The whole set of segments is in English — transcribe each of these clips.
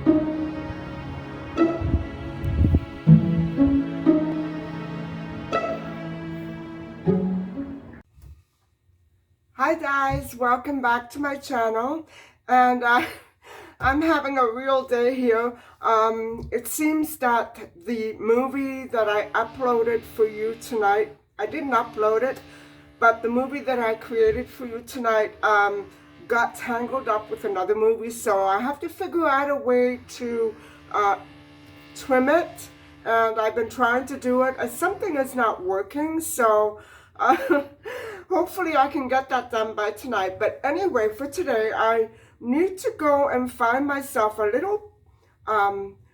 Hi guys, welcome back to my channel, and I'm having a real day here. It seems that the movie that I uploaded for you tonight, I didn't upload it, but the movie that I created for you tonight got tangled up with another movie, so I have to figure out a way to trim it, and I've been trying to do it. Something is not working, so hopefully I can get that done by tonight. But anyway, for today, I need to go and find myself a little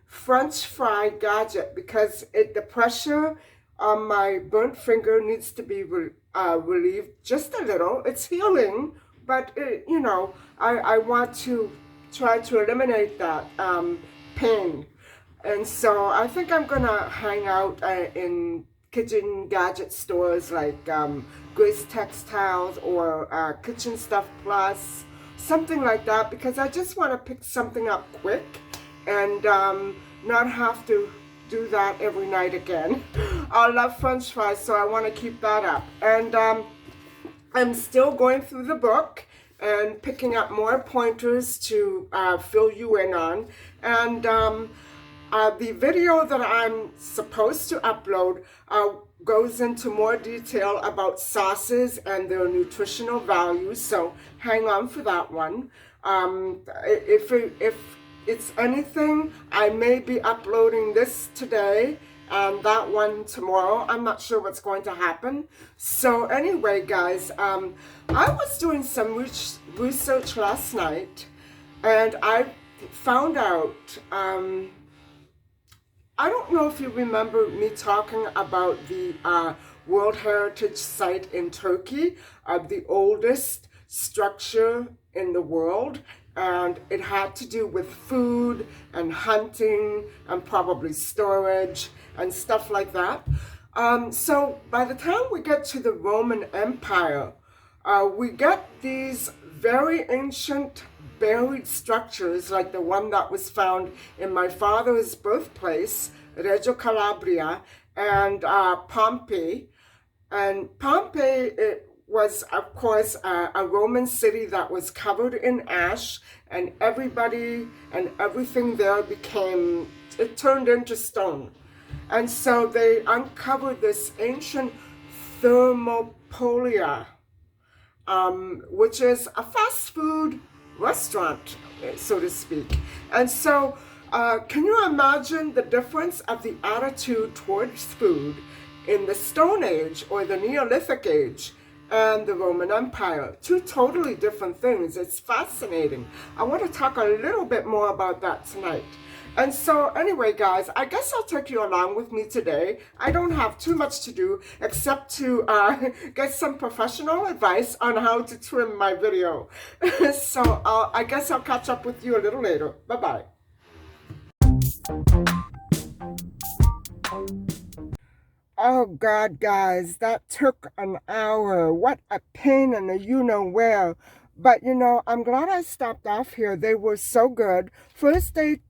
French fry gadget because the pressure on my burnt finger needs to be relieved just a little. It's healing, but you know, I want to try to eliminate that pain. And so I think I'm gonna hang out in kitchen gadget stores like Grace Textiles or Kitchen Stuff Plus, something like that, because I just want to pick something up quick and not have to do that every night again. I love French fries, so I want to keep that up. And I'm still going through the book and picking up more pointers to fill you in on. And the video that I'm supposed to upload goes into more detail about sauces and their nutritional values, so hang on for that one. If it's anything, I may be uploading this today and that one tomorrow. I'm not sure what's going to happen. So anyway, guys, I was doing some research last night, and I found out I don't know if you remember me talking about the World Heritage Site in Turkey, the oldest structure in the world, and it had to do with food and hunting and probably storage and stuff like that. So by the time we get to the Roman Empire, we get these very ancient buried structures like the one that was found in my father's birthplace, Reggio Calabria, and Pompeii. And Pompeii, it was, of course, a Roman city that was covered in ash, and everybody and everything there it turned into stone. And so they uncovered this ancient thermopolia, which is a fast food restaurant, so to speak. And so can you imagine the difference of the attitude towards food in the Stone Age or the Neolithic Age and the Roman Empire? Two totally different things. It's fascinating. I want to talk a little bit more about that tonight. And so anyway, guys, I guess I'll take you along with me today. I don't have too much to do except to get some professional advice on how to trim my video. So I guess I'll catch up with you a little later. Bye-bye. Oh God, guys, that took an hour. What a pain in the you-know-where. But, you know, I'm glad I stopped off here. They were so good. First, the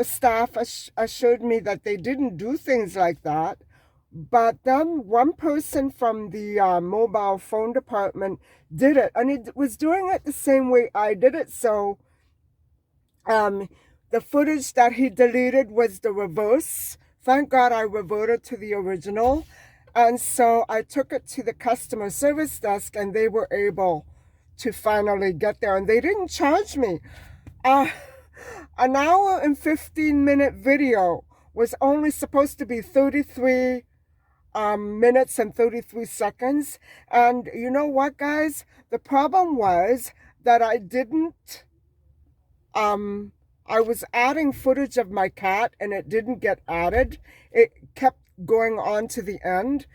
staff assured me that they didn't do things like that. But then one person from the mobile phone department did it. And he was doing it the same way I did it. So the footage that he deleted was the reverse. Thank God I reverted to the original. And so I took it to the customer service desk, and they were able to finally get there. And they didn't charge me. An hour and 15-minute video was only supposed to be 33 minutes and 33 seconds. And you know what, guys? The problem was that I didn't, I was adding footage of my cat and it didn't get added. It kept going on to the end.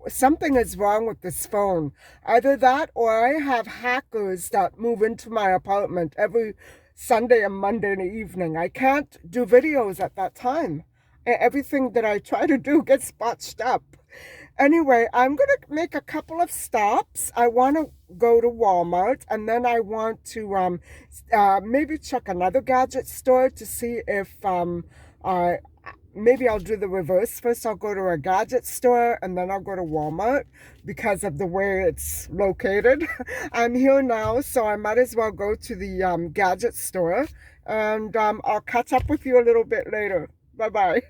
Something is wrong with this phone. Either that or I have hackers that move into my apartment every Sunday and Monday in the evening. I can't do videos at that time. Everything that I try to do gets botched up. Anyway, I'm going to make a couple of stops. I want to go to Walmart, and then I want to maybe check another gadget store to see if uh, maybe I'll do the reverse. First, I'll go to a gadget store, and then I'll go to Walmart because of the way it's located. I'm here now, so I might as well go to the gadget store, and I'll catch up with you a little bit later. Bye-bye.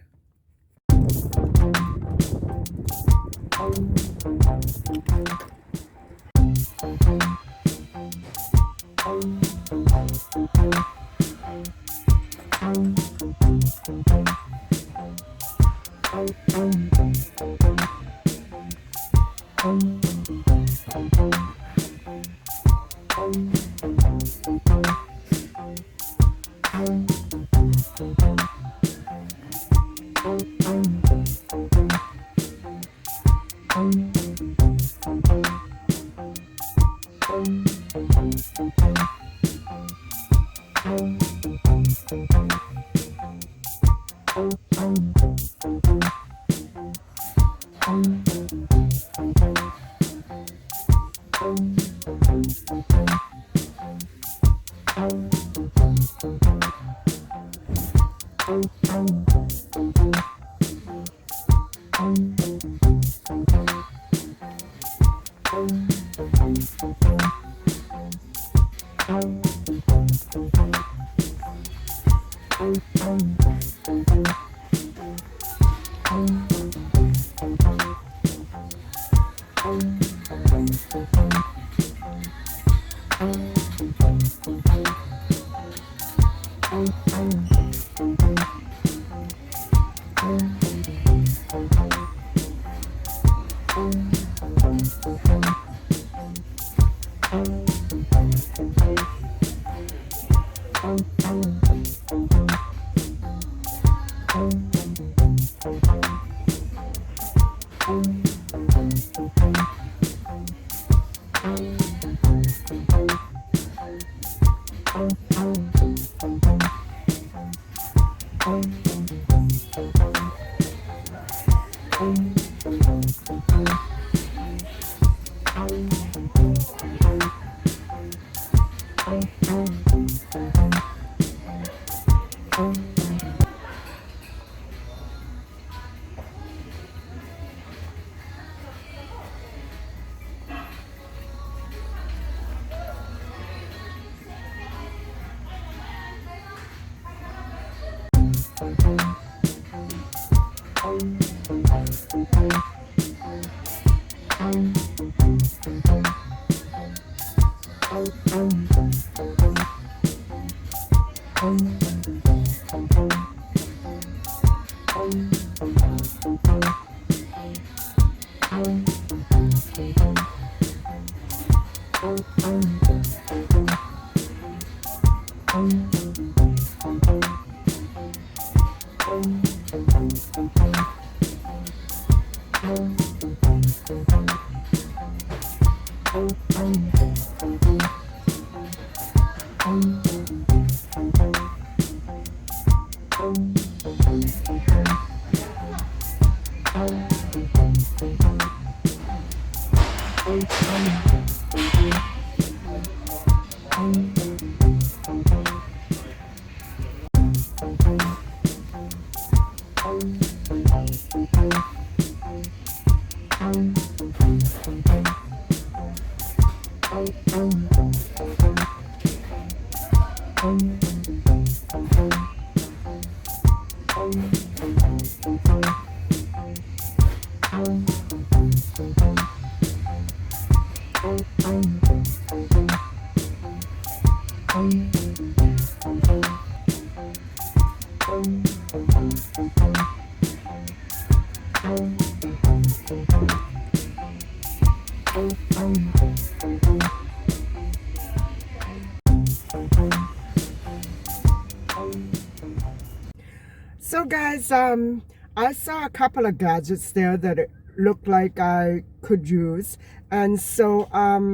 So guys, I saw a couple of gadgets there that it looked like I could use, and so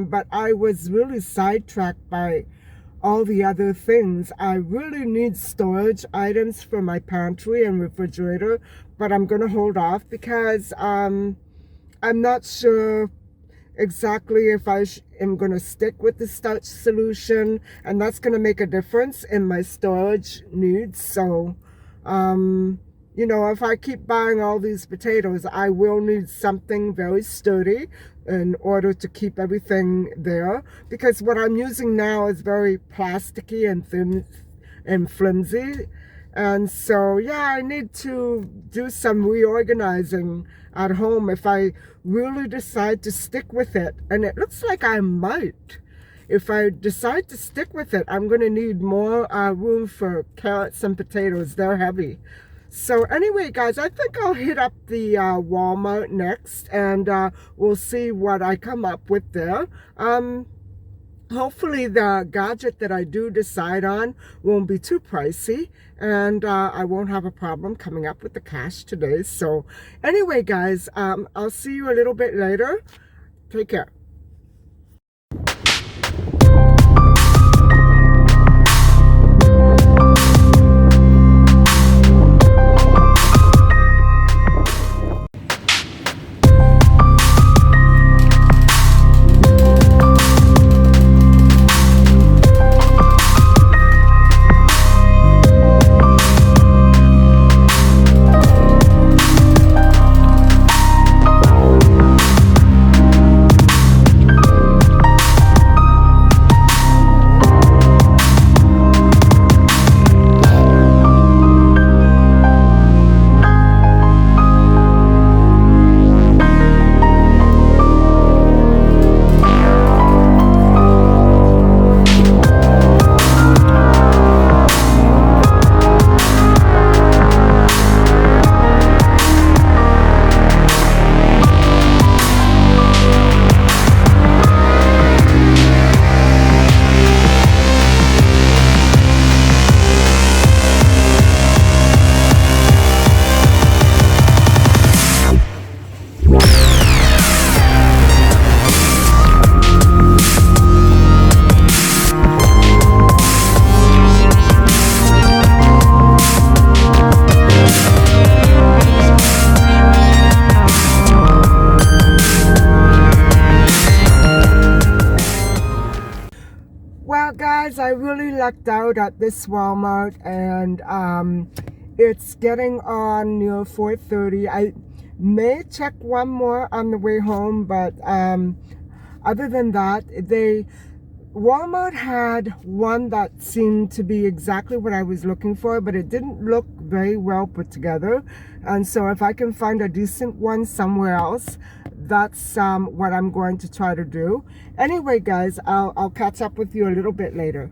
but I was really sidetracked by all the other things. I really need storage items for my pantry and refrigerator, but I'm gonna hold off because I'm not sure exactly if I am going to stick with the starch solution, and that's going to make a difference in my storage needs. So, you know, if I keep buying all these potatoes, I will need something very sturdy in order to keep everything there, because what I'm using now is very plasticky and thin and flimsy. And so, yeah, I need to do some reorganizing at home if I really decide to stick with it. And it looks like I might. If I decide to stick with it, I'm going to need more room for carrots and potatoes. They're heavy. So anyway, guys, I think I'll hit up the Walmart next, and we'll see what I come up with there. Hopefully the gadget that I do decide on won't be too pricey, and I won't have a problem coming up with the cash today. So anyway, guys, I'll see you a little bit later. Take care. Well, guys, I really lucked out at this Walmart, and it's getting on near 4:30. I may check one more on the way home, but other than that, Walmart had one that seemed to be exactly what I was looking for, but it didn't look very well put together. And so if I can find a decent one somewhere else, that's what I'm going to try to do. Anyway, guys, I'll catch up with you a little bit later.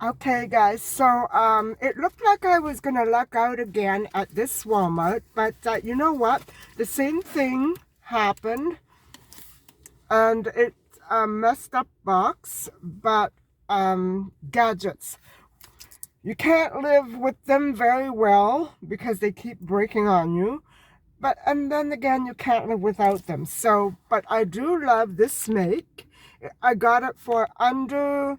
Okay, guys, so it looked like I was gonna luck out again at this Walmart, but you know what? The same thing happened, and it's a messed up box, but Gadgets. You can't live with them very well because they keep breaking on you. But, and then again, you can't live without them. So, but I do love this snake. I got it for under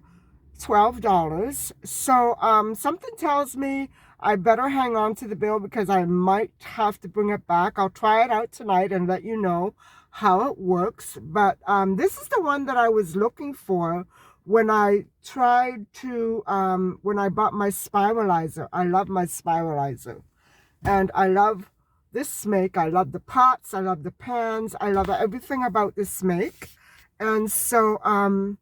$12. So, something tells me I better hang on to the bill because I might have to bring it back. I'll try it out tonight and let you know how it works. But this is the one that I was looking for when I tried to, when I bought my spiralizer. I love my spiralizer. And I love this snake. I love the pots. I love the pans. I love everything about this snake. And so I'm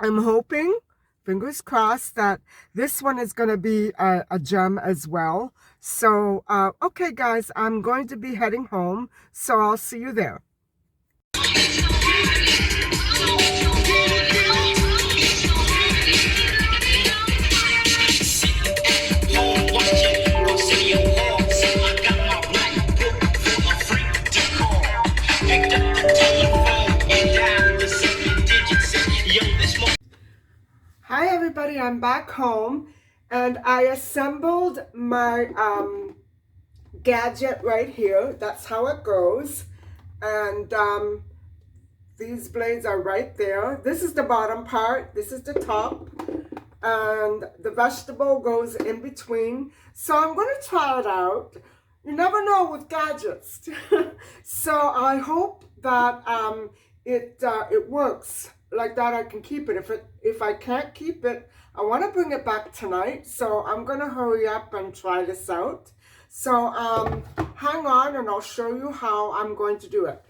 hoping, fingers crossed, that this one is going to be a gem as well. So, okay, guys, I'm going to be heading home. So I'll see you there. Hi everybody, I'm back home and I assembled my gadget right here. That's how it goes. And these blades are right there. This is the bottom part, this is the top, and the vegetable goes in between. So I'm going to try it out. You never know with gadgets. So I hope that it works like that. I can keep it. If I can't keep it, I want to bring it back tonight. So I'm going to hurry up and try this out. So hang on and I'll show you how I'm going to do it.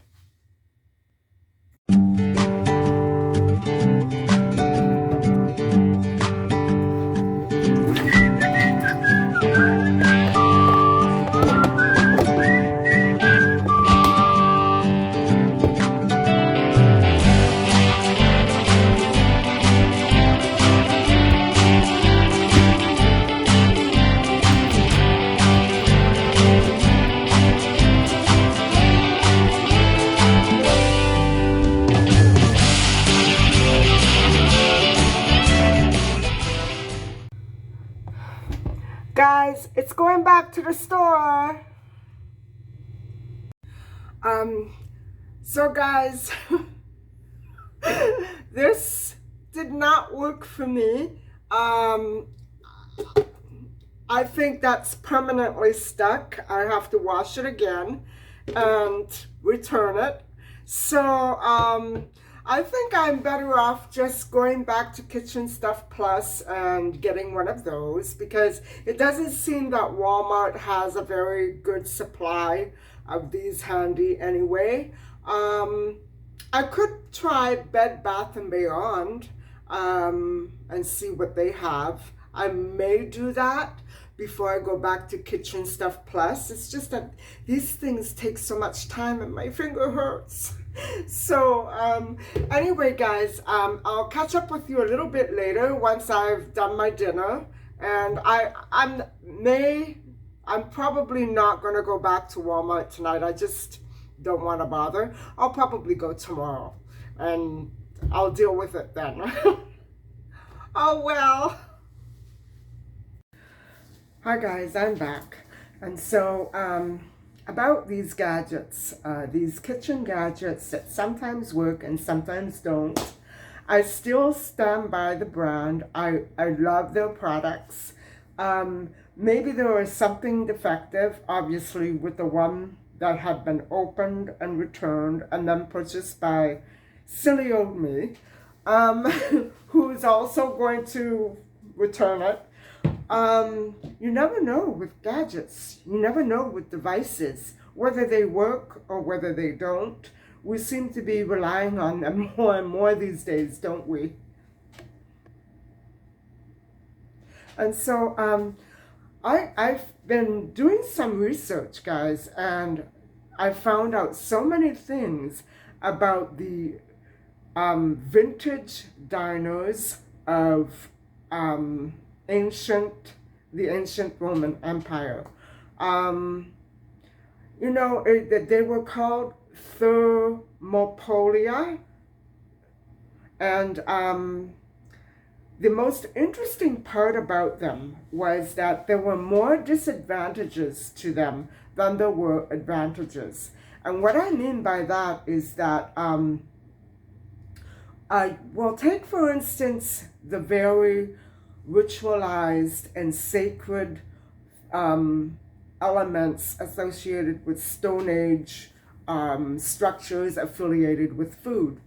Guys, it's going back to the store. So guys, this did not work for me. I think that's permanently stuck. I have to wash it again and return it. So, I think I'm better off just going back to Kitchen Stuff Plus and getting one of those because it doesn't seem that Walmart has a very good supply of these handy anyway. I could try Bed Bath & Beyond and see what they have. I may do that before I go back to Kitchen Stuff Plus. It's just that these things take so much time and my finger hurts. So anyway guys, I'll catch up with you a little bit later once I've done my dinner. And I'm probably not going to go back to Walmart tonight. I just don't want to bother. I'll probably go tomorrow and I'll deal with it then. Oh well. Hi guys, I'm back. And so about these gadgets, these kitchen gadgets that sometimes work and sometimes don't, I still stand by the brand. I love their products. Maybe there was something defective, obviously, with the one that had been opened and returned and then purchased by silly old me, who's also going to return it. You never know with gadgets. You never know with devices, whether they work or whether they don't. We seem to be relying on them more and more these days, don't we? And so I've been doing some research, guys, and I found out so many things about the vintage diners of the ancient Roman Empire. You know, they were called thermopolia, and the most interesting part about them was that there were more disadvantages to them than there were advantages. And what I mean by that is that, well, take for instance the very ritualized and sacred elements associated with Stone Age structures affiliated with food.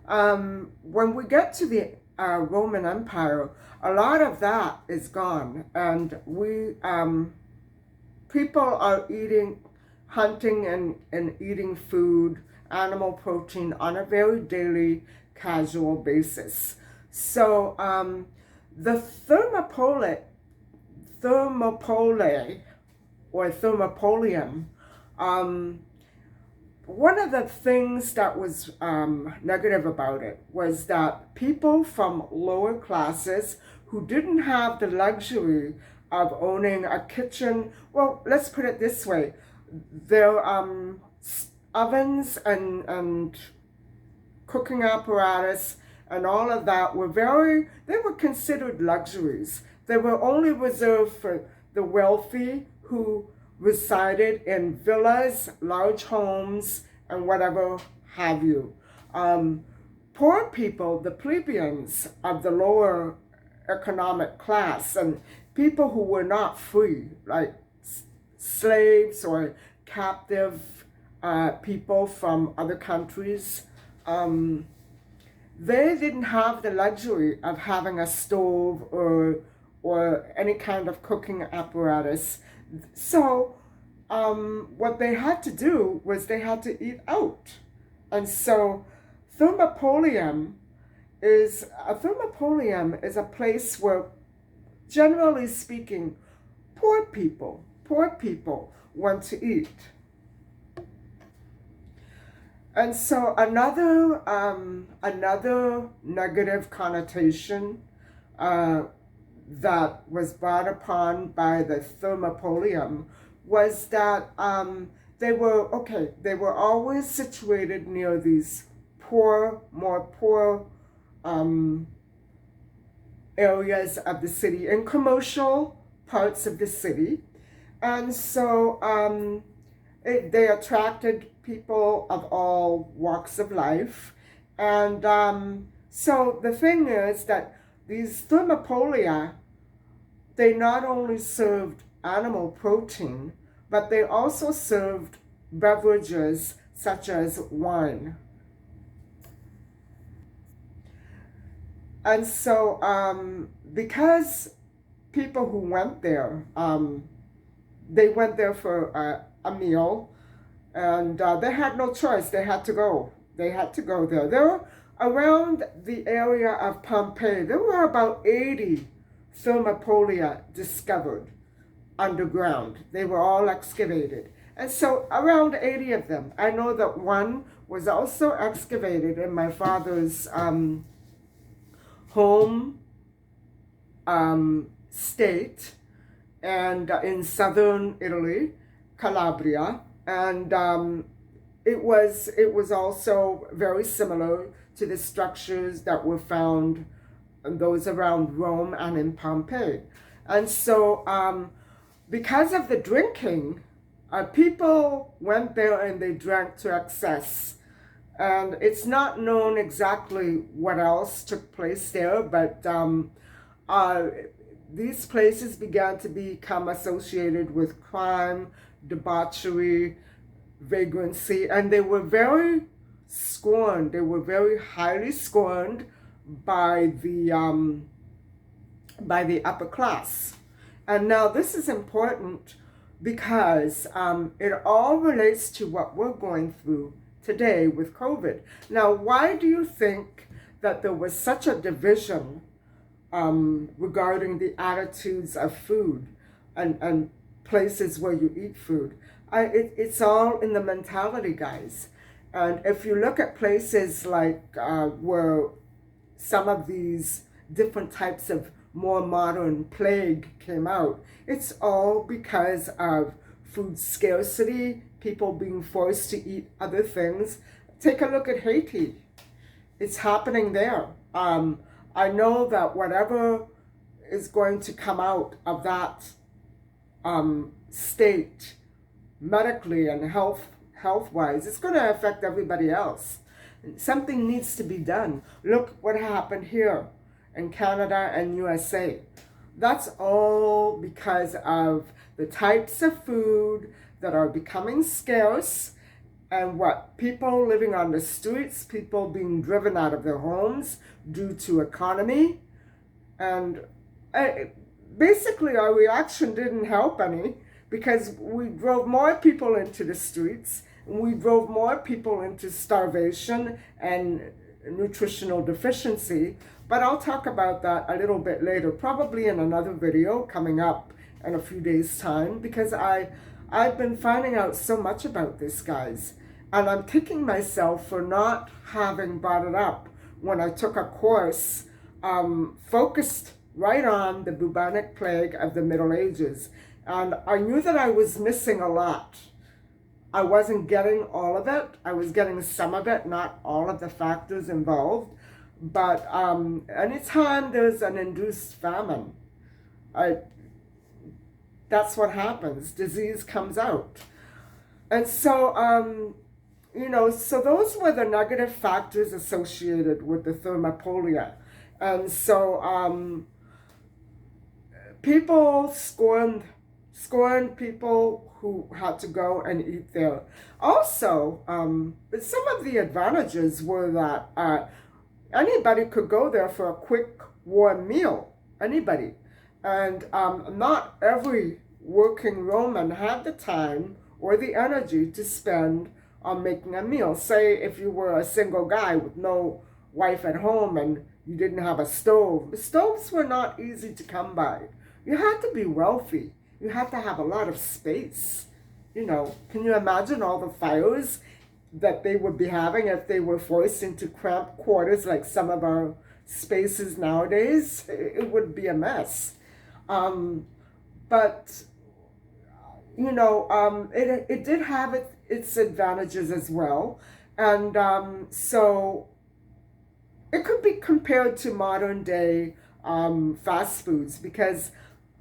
When we get to the Roman Empire, a lot of that is gone, and people are hunting and eating food, animal protein on a very daily, casual basis. So the thermopole or thermopolium, one of the things that was negative about it was that people from lower classes who didn't have the luxury of owning a kitchen, well, let's put it this way, their ovens and cooking apparatus and all of that they were considered luxuries. They were only reserved for the wealthy who resided in villas, large homes, and whatever have you. Poor people, the plebeians of the lower economic class, and people who were not free, like slaves or captive people from other countries, they didn't have the luxury of having a stove or any kind of cooking apparatus. So what they had to do was they had to eat out. And so thermopolium is a place where, generally speaking, poor people want to eat. And so another negative connotation that was brought upon by the thermopolium was that they were always situated near these more poor areas of the city, in commercial parts of the city. And so they attracted people of all walks of life. And so the thing is that these thermopolia, they not only served animal protein, but they also served beverages such as wine. And so because people who went there, they went there for a meal, and they had no choice. They had to go. They had to go there. There were, around the area of Pompeii, there were about 80 thermopolia discovered underground. They were all excavated. And so around 80 of them. I know that one was also excavated in my father's home state, and in southern Italy, Calabria. And it was also very similar to the structures that were found, those around Rome and in Pompeii. And so because of the drinking, people went there and they drank to excess. And it's not known exactly what else took place there, but these places began to become associated with crime, debauchery, vagrancy, and they were very scorned. They were very highly scorned by the upper class. And now this is important because it all relates to what we're going through today with COVID. Now, why do you think that there was such a division regarding the attitudes of food and places where you eat food? It's all in the mentality, guys. And if you look at places like where some of these different types of more modern plague came out, it's all because of food scarcity, people being forced to eat other things. Take a look at Haiti. It's happening there. I know that whatever is going to come out of that state, medically and health-wise, it's going to affect everybody else. Something needs to be done. Look what happened here in Canada and USA. That's all because of the types of food that are becoming scarce, and what people living on the streets, people being driven out of their homes due to economy. And basically our reaction didn't help any, because we drove more people into the streets, and we drove more people into starvation and nutritional deficiency. But I'll talk about that a little bit later, probably in another video coming up in a few days' time, because I've been finding out so much about this, guys. And I'm kicking myself for not having brought it up when I took a course focused right on the bubonic plague of the Middle Ages. And I knew that I was missing a lot. I wasn't getting all of it. I was getting some of it, not all of the factors involved. But anytime there's an induced famine, that's what happens. Disease comes out. And so, so those were the negative factors associated with the thermopolia. And so people scorned people who had to go and eat there. Also, some of the advantages were that anybody could go there for a quick, warm meal. Anybody. And not every working Roman had the time or the energy to spend on making a meal. Say if you were a single guy with no wife at home and you didn't have a stove. The stoves were not easy to come by. You had to be wealthy. You had to have a lot of space. Can you imagine all the fires that they would be having if they were forced into cramped quarters like some of our spaces nowadays? It would be a mess. But it did have its advantages as well. And so it could be compared to modern day fast foods, because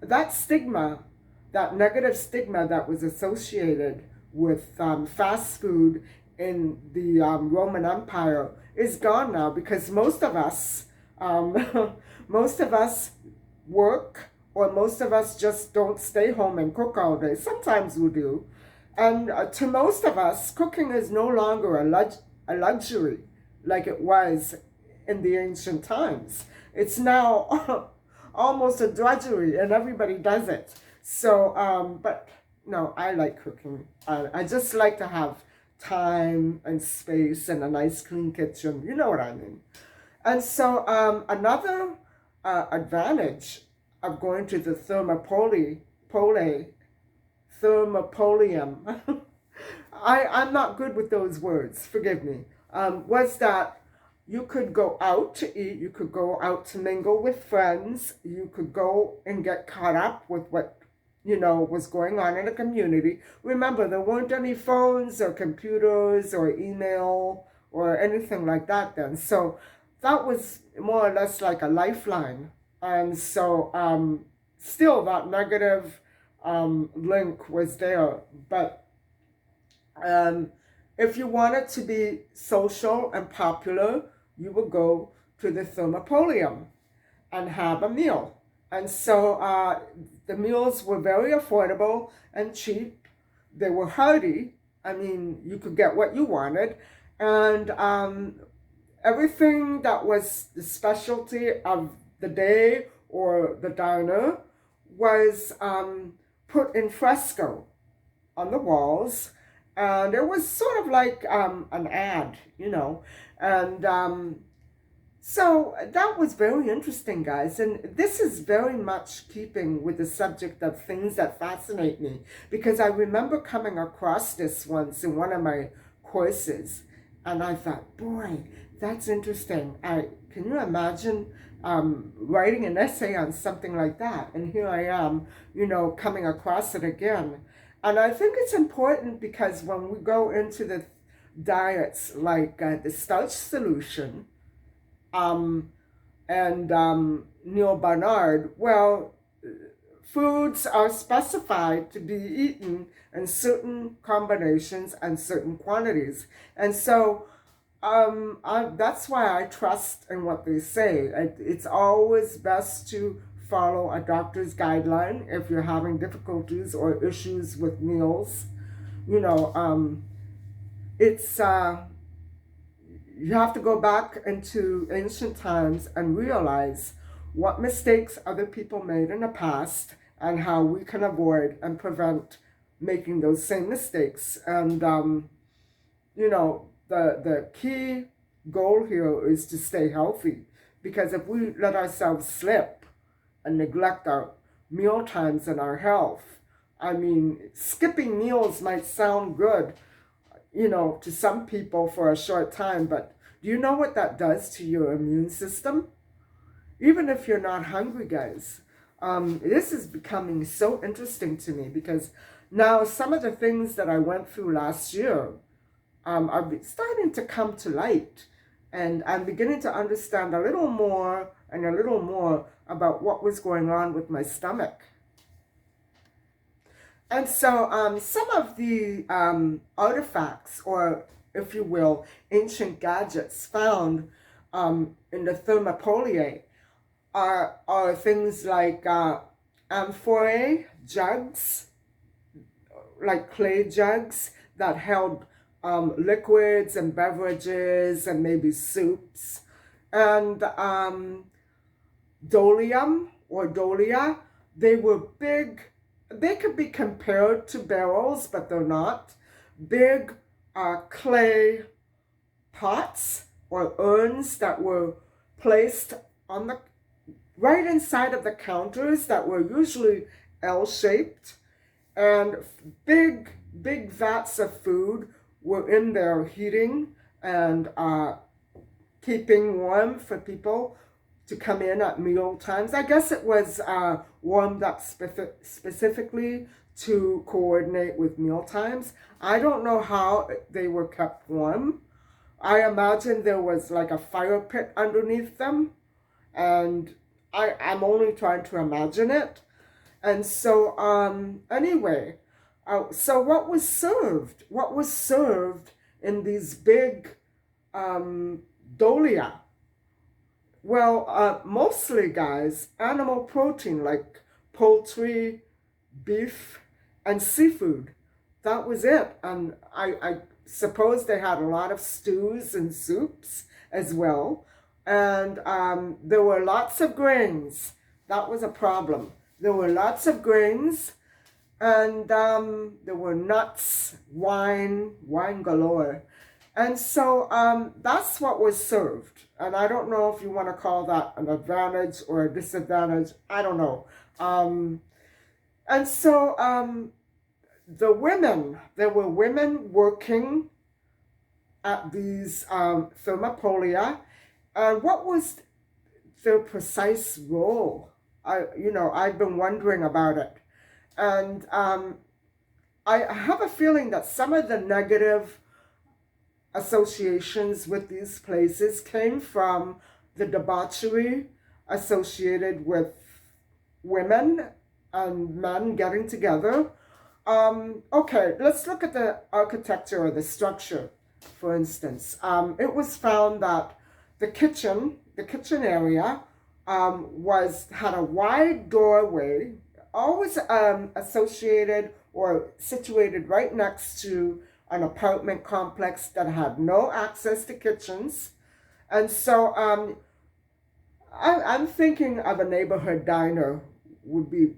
that stigma, that negative stigma that was associated with fast food in the Roman Empire is gone now, because most of us work, or most of us just don't stay home and cook all day. Sometimes we do. And to most of us, cooking is no longer a luxury like it was in the ancient times. It's now almost a drudgery, and everybody does it. So, but no, I like cooking. I just like to have time and space and a nice clean kitchen. You know what I mean. And so another advantage of going to the thermopolium, I'm not good with those words, forgive me, was that you could go out to eat, you could go out to mingle with friends, you could go and get caught up with what was going on in the community. Remember, there weren't any phones or computers or email or anything like that then. So that was more or less like a lifeline. And so still that negative link was there. But if you wanted to be social and popular, you would go to the thermopolium and have a meal. And so the meals were very affordable and cheap. They were hearty. I mean, you could get what you wanted. And everything that was the specialty of the day or the diner was put in fresco on the walls. And it was sort of like an ad, And so that was very interesting, guys. And this is very much keeping with the subject of things that fascinate me, because I remember coming across this once in one of my courses, and I thought, boy, that's interesting. Can you imagine writing an essay on something like that? And here I am, coming across it again. And I think it's important because when we go into the diets like the starch solution, um, and Neil Barnard, well, foods are specified to be eaten in certain combinations and certain quantities. And so that's why I trust in what they say. It's always best to follow a doctor's guideline if you're having difficulties or issues with meals. You know, it's you have to go back into ancient times and realize what mistakes other people made in the past and how we can avoid and prevent making those same mistakes. And you know, the key goal here is to stay healthy, because if we let ourselves slip and neglect our meal times and our health, I mean, skipping meals might sound good, you know, to some people for a short time, but do you know what that does to your immune system? Even if you're not hungry, guys. This is becoming so interesting to me because now some of the things that I went through last year are starting to come to light. And I'm beginning to understand a little more and a little more about what was going on with my stomach. And so some of the artifacts, or if you will, ancient gadgets found in the thermopolia are things like amphorae jugs, like clay jugs that held liquids and beverages and maybe soups, and dolium or dolia. They were big. They could be compared to barrels, but they're not. Big clay pots or urns that were placed on the right inside of the counters that were usually L-shaped, and big vats of food were in there heating and keeping warm for people to come in at meal times. I guess it was warmed up specifically to coordinate with meal times. I don't know how they were kept warm. I imagine there was like a fire pit underneath them, and I'm only trying to imagine it. And so anyway, so what was served? What was served in these big dolia? Well, mostly, guys, animal protein like poultry, beef, and seafood. That was it. And I suppose they had a lot of stews and soups as well. And there were lots of grains. That was a problem. There were lots of grains, and there were nuts, wine galore. And so that's what was served. And I don't know if you want to call that an advantage or a disadvantage. I don't know. And so there were women working at these thermopolia. And what was their precise role? I've been wondering about it. And I have a feeling that some of the negative associations with these places came from the debauchery associated with women and men getting together. Okay, let's look at the architecture or the structure, for instance. It was found that the kitchen area had a wide doorway, always associated or situated right next to an apartment complex that had no access to kitchens. And so I'm thinking of a neighborhood diner would be,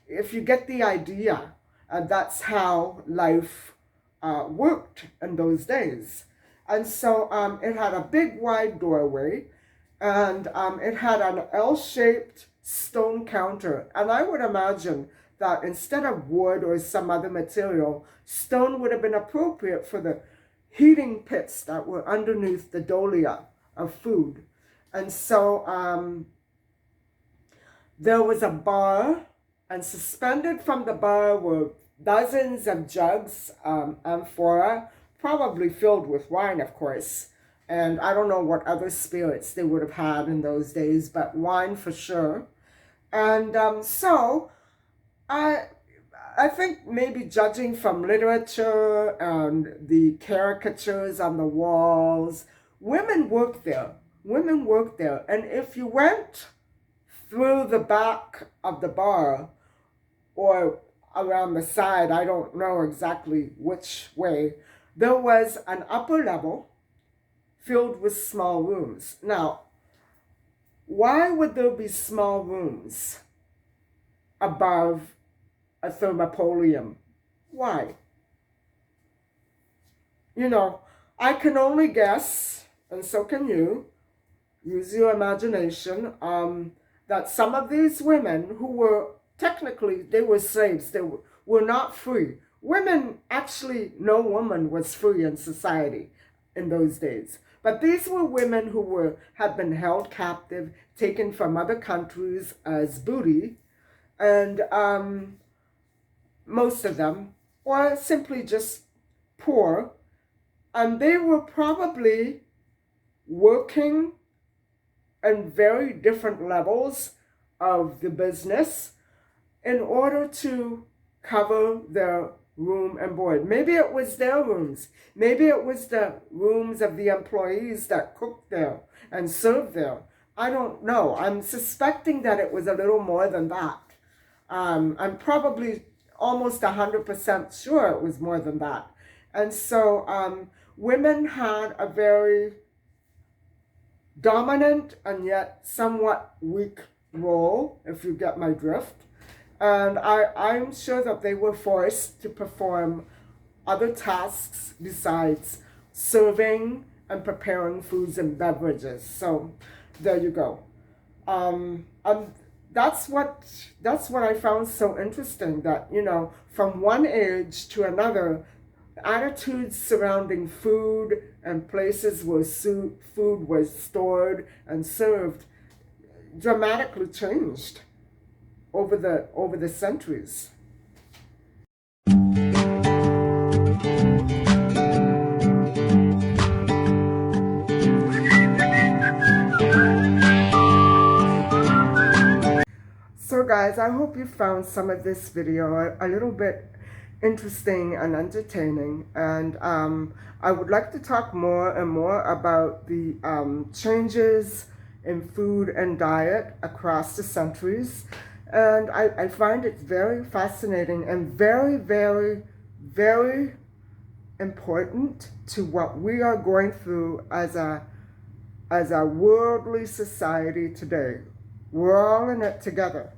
if you get the idea, that's how life worked in those days. And so it had a big wide doorway, and it had an L-shaped stone counter. And I would imagine that instead of wood or some other material, stone would have been appropriate for the heating pits that were underneath the dolia of food. And so there was a bar And suspended from the bar were dozens of jugs, amphora, probably filled with wine, of course. And I don't know what other spirits they would have had in those days, but wine for sure. And so I I think maybe judging from literature and the caricatures on the walls, women worked there. Women worked there. And if you went through the back of the bar or around the side, I don't know exactly which way, there was an upper level filled with small rooms. Now, why would there be small rooms above a thermopolium? Why? You know, I can only guess, and so can you, use your imagination, that some of these women who were technically, they were slaves, they were not free. Women, actually, no woman was free in society in those days. But these were women who had been held captive, taken from other countries as booty, and most of them were simply just poor, and they were probably working in very different levels of the business in order to cover their room and board. Maybe it was their rooms. Maybe it was the rooms of the employees that cooked there and served there. I don't know. I'm suspecting that it was a little more than that. I'm probably almost 100% sure it was more than that. And so women had a very dominant and yet somewhat weak role, if you get my drift. And I'm sure that they were forced to perform other tasks besides serving and preparing foods and beverages. So there you go. That's what I found so interesting, that, you know, from one age to another, attitudes surrounding food and places where food was stored and served dramatically changed over the centuries. So guys, I hope you found some of this video a little bit interesting and entertaining, and I would like to talk more and more about the changes in food and diet across the centuries. And I find it very fascinating and very, very, very important to what we are going through as a worldly society today. We're all in it together.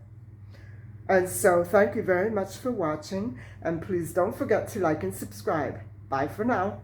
And so thank you very much for watching, and please don't forget to like and subscribe. Bye for now.